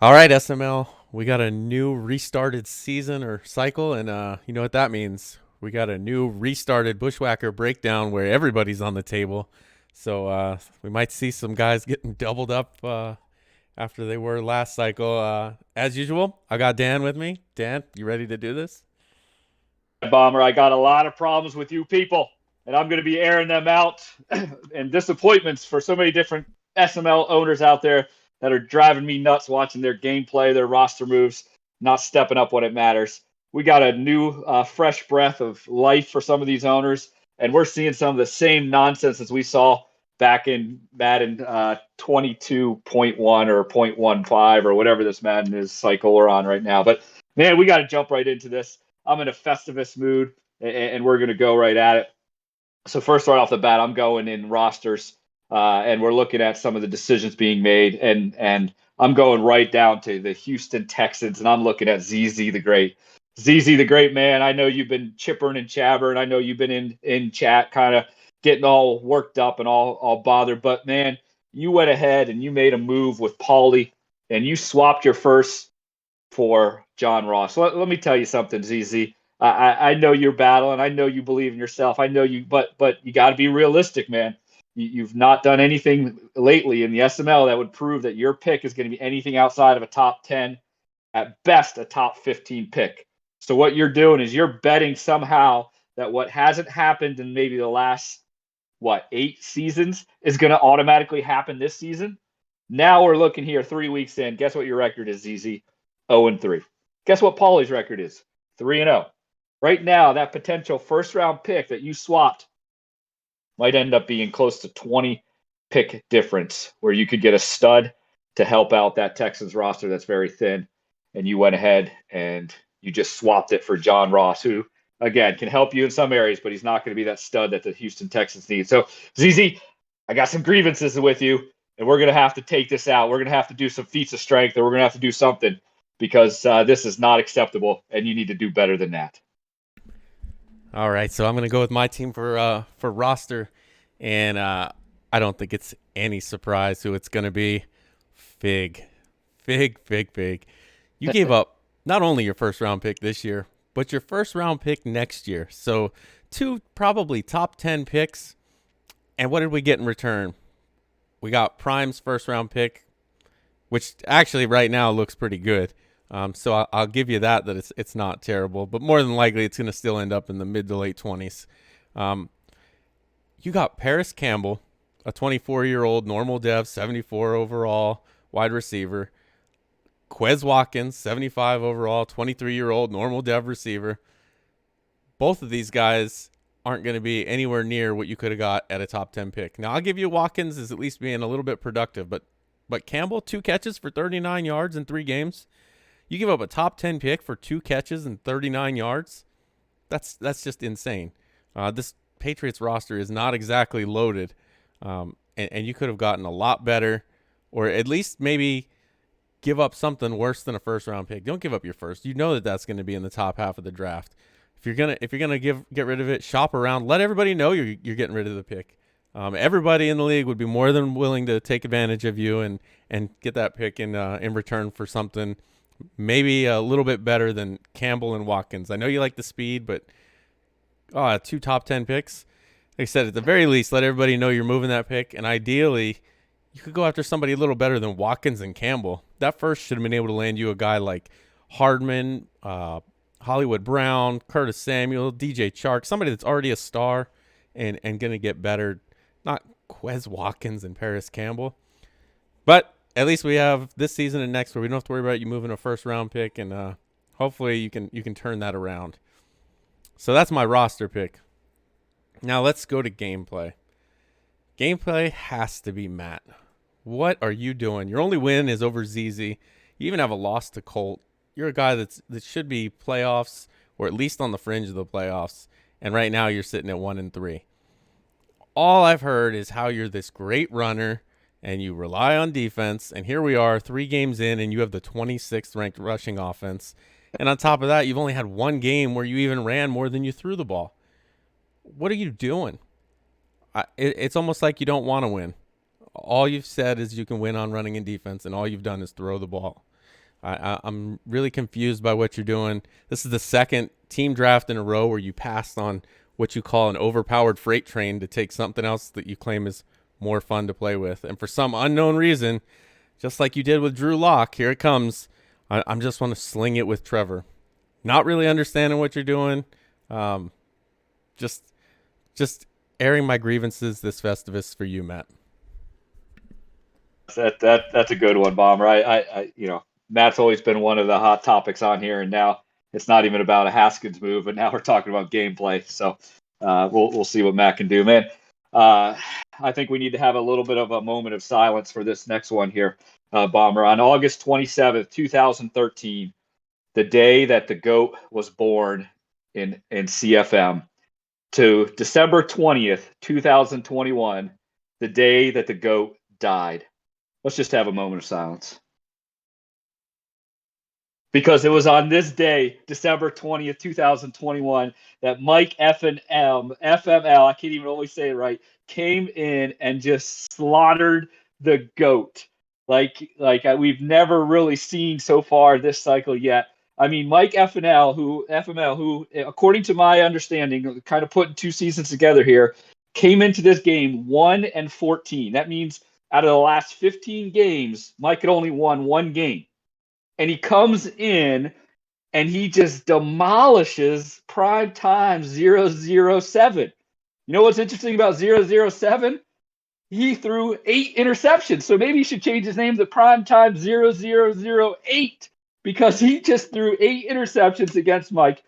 All right, SML. We got a new restarted season or cycle, and you know what that means. We got a new restarted Bushwhacker Breakdown where everybody's on the table. So we might see some guys getting doubled up after they were last cycle. As usual, I got Dan with me. Dan, you ready to do this? Bomber, I got a lot of problems with you people, and I'm going to be airing them out and disappointments for so many different SML owners out there that are driving me nuts watching their gameplay, their roster moves, not stepping up when it matters. We got a new, fresh breath of life for some of these owners, and we're seeing some of the same nonsense as we saw back in Madden 22.1 or 0.15 or whatever this Madden is cycle we're on right now. But man, we got to jump right into this. I'm in a Festivus mood, and we're going to go right at it. So first, right off the bat, I'm going in rosters, and we're looking at some of the decisions being made, and I'm going right down to the Houston Texans, and I'm looking at ZZ the Great. ZZ the Great, man. I know you've been chippering and chabbering. I know you've been in chat, kind of getting all worked up and all bothered. But man, you went ahead and you made a move with Paulie, and you swapped your first for John Ross. Let me tell you something, ZZ. I know you're battling. I know you believe in yourself. I know you, but you got to be realistic, man. You've not done anything lately in the SML that would prove that your pick is going to be anything outside of a top 10, at best a top 15 pick. So what you're doing is you're betting somehow that what hasn't happened in maybe the last eight seasons is going to automatically happen this season. Now we're looking here 3 weeks in. Guess what your record is, ZZ? 0-3. Guess what Paulie's record is? 3-0. Right now, that potential first round pick that you swapped might end up being close to 20 pick difference, where you could get a stud to help out that Texans roster that's very thin. And you went ahead and you just swapped it for John Ross, who, again, can help you in some areas, but he's not going to be that stud that the Houston Texans need. So, ZZ, I got some grievances with you, and we're going to have to take this out. We're going to have to do some feats of strength, or we're going to have to do something because this is not acceptable, and you need to do better than that. All right, so I'm gonna go with my team for roster, and I don't think it's any surprise who it's gonna be. Fig, Fig. You gave up not only your first round pick this year, but your first round pick next year. So two probably top 10 picks. And what did we get in return? We got Prime's first round pick, which actually right now looks pretty good. So I'll give you that it's not terrible, but more than likely it's going to still end up in the mid to late 20s. Um, you got Paris Campbell, a 24-year-old normal dev, 74 overall wide receiver. Quez Watkins, 75 overall, 23-year-old normal dev receiver. Both of these guys aren't going to be anywhere near what you could have got at a top 10 pick. Now I'll give you Watkins as at least being a little bit productive, but Campbell, 2 catches for 39 yards in 3 games. You give up a top 10 pick for 2 catches and 39 yards. That's just insane. This Patriots roster is not exactly loaded, and you could have gotten a lot better, or at least maybe give up something worse than a first round pick. Don't give up your first. You know that that's going to be in the top half of the draft. If you're gonna get rid of it, shop around. Let everybody know you're getting rid of the pick. Everybody in the league would be more than willing to take advantage of you and get that pick in return for something maybe a little bit better than Campbell and Watkins. I know you like the speed, but two top 10 picks. Like I said, at the very least, let everybody know you're moving that pick, and ideally, you could go after somebody a little better than Watkins and Campbell. That first should have been able to land you a guy like Hardman, Hollywood Brown, Curtis Samuel, DJ Chark, somebody that's already a star and going to get better, not Quez Watkins and Paris Campbell. But at least we have this season and next where we don't have to worry about you moving a first round pick, and hopefully you can turn that around. So that's my roster pick. Now let's go to gameplay. Gameplay has to be Matt. What are you doing? Your only win is over ZZ. You even have a loss to Colt. You're a guy that should be playoffs or at least on the fringe of the playoffs, and right now you're sitting at 1-3. All I've heard is how you're this great runner and you rely on defense, and here we are 3 games in and you have the 26th ranked rushing offense. And on top of that, you've only had 1 game where you even ran more than you threw the ball. What are you doing? It's almost like you don't want to win. All you've said is you can win on running and defense, and all you've done is throw the ball. I'm really confused by what you're doing. This is the second team draft in a row where you passed on what you call an overpowered freight train to take something else that you claim is more fun to play with. And for some unknown reason, just like you did with Drew Lock, here it comes. I'm just want to sling it with Trevor. Not really understanding what you're doing. Um, just, just airing my grievances this Festivus for you, Matt. That's a good one, Bomber. Matt's always been one of the hot topics on here, and now it's not even about a Haskins move, but now we're talking about gameplay. So we'll see what Matt can do, man. Uh, I think we need to have a little bit of a moment of silence for this next one here, Bomber. On August 27th, 2013, the day that the GOAT was born in CFM, to December 20th, 2021, the day that the GOAT died. Let's just have a moment of silence. Because it was on this day, December 20th, 2021, that Mike FML, I can't even always say it right, came in and just slaughtered the GOAT. We've never really seen so far this cycle yet. I mean, Mike FML, who, according to my understanding, kind of putting two seasons together here, came into this game 1-14. That means out of the last 15 games, Mike had only won one game. And he comes in and he just demolishes prime time 007. You know what's interesting about 007? He threw 8 interceptions. So maybe he should change his name to prime time 0008 because he just threw 8 interceptions against Mike.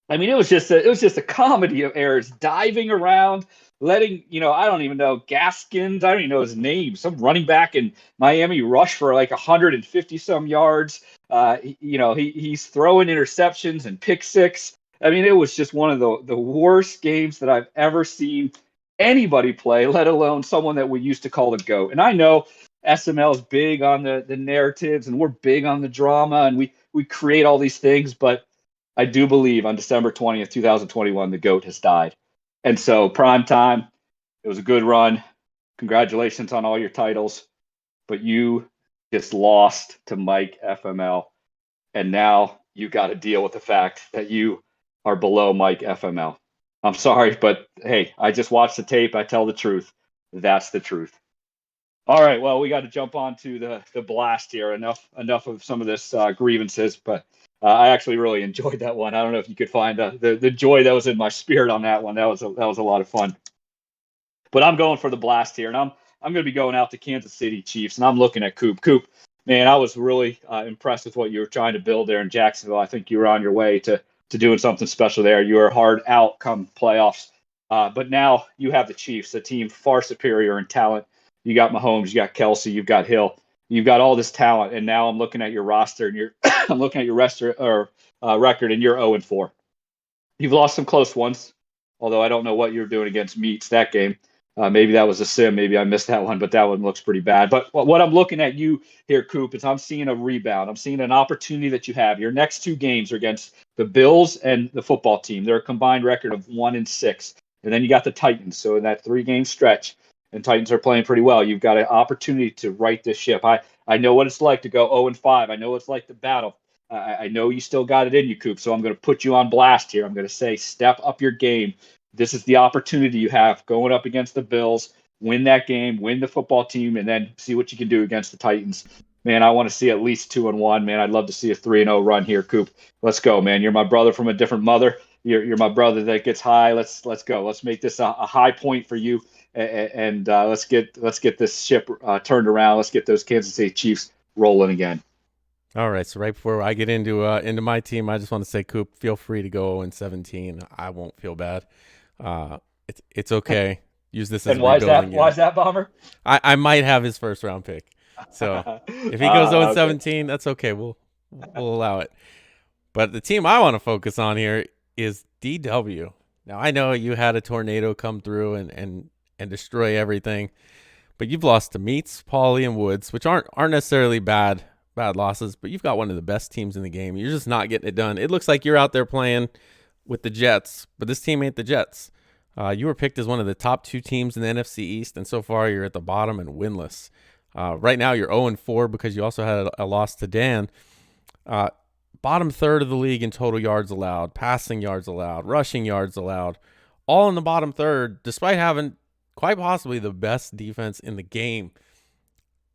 I mean, it was just a comedy of errors, diving around, letting, I don't even know, Gaskins, I don't even know his name, some running back in Miami rush for like 150 some yards. He's throwing interceptions and pick six. I mean, it was just one of the worst games that I've ever seen anybody play, let alone someone that we used to call the GOAT. And I know SML is big on the narratives and we're big on the drama and we create all these things, but I do believe on December 20th, 2021, the GOAT has died. And so prime time, it was a good run. Congratulations on all your titles, but you just lost to Mike FML. And now you got to deal with the fact that you are below Mike FML. I'm sorry, but hey, I just watched the tape. I tell the truth. That's the truth. All right, well, we got to jump on to the blast here. Enough of some of this grievances, but I actually really enjoyed that one. I don't know if you could find the joy that was in my spirit on that one. That was a lot of fun. But I'm going for the blast here, and I'm going to be going out to Kansas City Chiefs, and I'm looking at Coop. Coop, man, I was really impressed with what you were trying to build there in Jacksonville. I think you were on your way to doing something special there. You were hard out come playoffs, but now you have the Chiefs, a team far superior in talent. You got Mahomes, you got Kelsey, you've got Hill, you've got all this talent, and now I'm looking at your roster and I'm looking at your record, and you're 0-4. You've lost some close ones, although I don't know what you're doing against Meats that game. Maybe that was a sim. Maybe I missed that one, but that one looks pretty bad. But what I'm looking at you here, Coop, is I'm seeing a rebound. I'm seeing an opportunity that you have. Your next 2 games are against the Bills and the football team. They're a combined record of 1-6. And then you got the Titans. So in that 3-game stretch, and Titans are playing pretty well, you've got an opportunity to right this ship. I know what it's like to go 0-5. I know what it's like to battle. I know you still got it in you, Coop. So I'm going to put you on blast here. I'm going to say step up your game. This is the opportunity you have going up against the Bills. Win that game, win the football team, and then see what you can do against the Titans. Man, I want to see at least 2-1. Man, I'd love to see a 3-0 run here, Coop. Let's go, man. You're my brother from a different mother. You're my brother that gets high. Let's go. Let's make this a high point for you, and let's get this ship turned around. Let's get those Kansas City Chiefs rolling again. All right, so right before I get into my team, I just want to say, Coop, feel free to go 0-17. I won't feel bad. It's okay. Use this as and why is that? Why is that, Bomber? I might have his first round pick. So if he goes 0-17, okay, that's okay. We'll allow it. But the team I want to focus on here is DW. Now I know you had a tornado come through and destroy everything, but you've lost to Meats, Paulie, and Woods, which aren't necessarily bad losses, but you've got one of the best teams in the game. You're just not getting it done. It looks like you're out there playing with the Jets, but this team ain't the Jets. You were picked as one of the top 2 teams in the NFC East, and so far you're at the bottom and winless. Right now, you're 0-4 because you also had a loss to Dan. Uh, Bottom third of the league in total yards allowed, passing yards allowed, rushing yards allowed, all in the bottom third, despite having quite possibly the best defense in the game.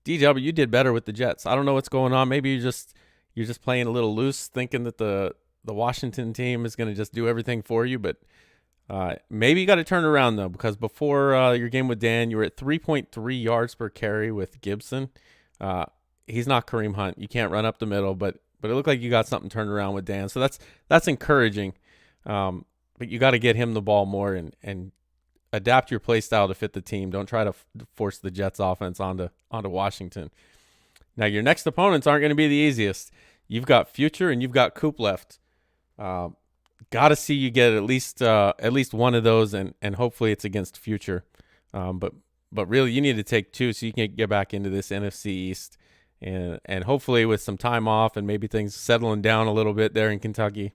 DW, you did better with the Jets. I don't know what's going on. Maybe you're just playing a little loose, thinking that the Washington team is going to just do everything for you. But maybe you got to turn around though, because before your game with Dan, you were at 3.3 yards per carry with Gibson. He's not Kareem Hunt. You can't run up the middle, but it looked like you got something turned around with Dan. So that's encouraging. But you got to get him the ball more and adapt your play style to fit the team. Don't try to force the Jets offense onto Washington. Now your next opponents aren't going to be the easiest. You've got Future and you've got Coop left. Got to see you get at least one of those, and hopefully it's against Future. But really you need to take two so you can get back into this NFC East, and hopefully with some time off and maybe things settling down a little bit there in Kentucky,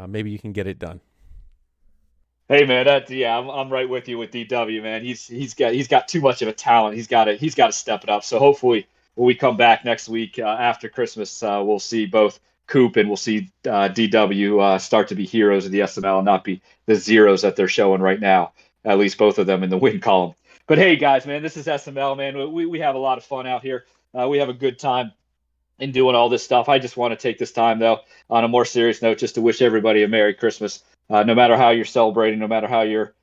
maybe you can get it done. Hey man, I'm right with you with DW, man. He's got too much of a talent. He's got to step it up. So hopefully when we come back next week after Christmas, we'll see both Coop and we'll see DW start to be heroes of the SML and not be the zeros that they're showing right now. At least both of them in the win column. But hey guys, man, this is SML, man. We have a lot of fun out here. We have a good time in doing all this stuff. I just want to take this time, though, on a more serious note, just to wish everybody a Merry Christmas. No matter how you're celebrating, no matter how you're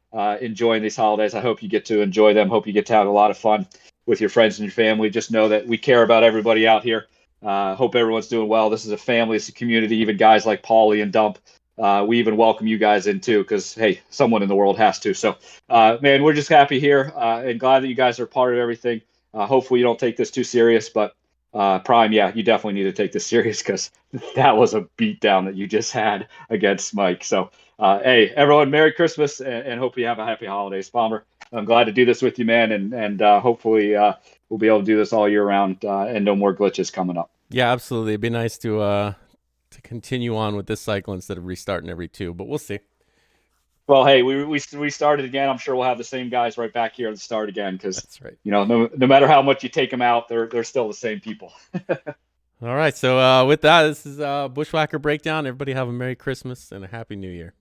enjoying these holidays, I hope you get to enjoy them. Hope you get to have a lot of fun with your friends and your family. Just know that we care about everybody out here. Hope everyone's doing well. This is a family, it's a community. Even guys like Paulie and Dump, we even welcome you guys in too, because hey, someone in the world has to. So, man, we're just happy here and glad that you guys are part of everything. Hopefully, you don't take this too serious, but Prime, yeah, you definitely need to take this serious because that was a beatdown that you just had against Mike. So, hey, everyone, Merry Christmas and hope you have a happy holidays, Bomber. I'm glad to do this with you, man, and hopefully we'll be able to do this all year round and no more glitches coming up. Yeah, absolutely. It'd be nice to continue on with this cycle instead of restarting every two, but we'll see. Well, hey, we started again. I'm sure we'll have the same guys right back here at the start again because That's right. no matter how much you take them out, they're still the same people. All right. So with that, this is Bushwhacker Breakdown. Everybody have a Merry Christmas and a Happy New Year.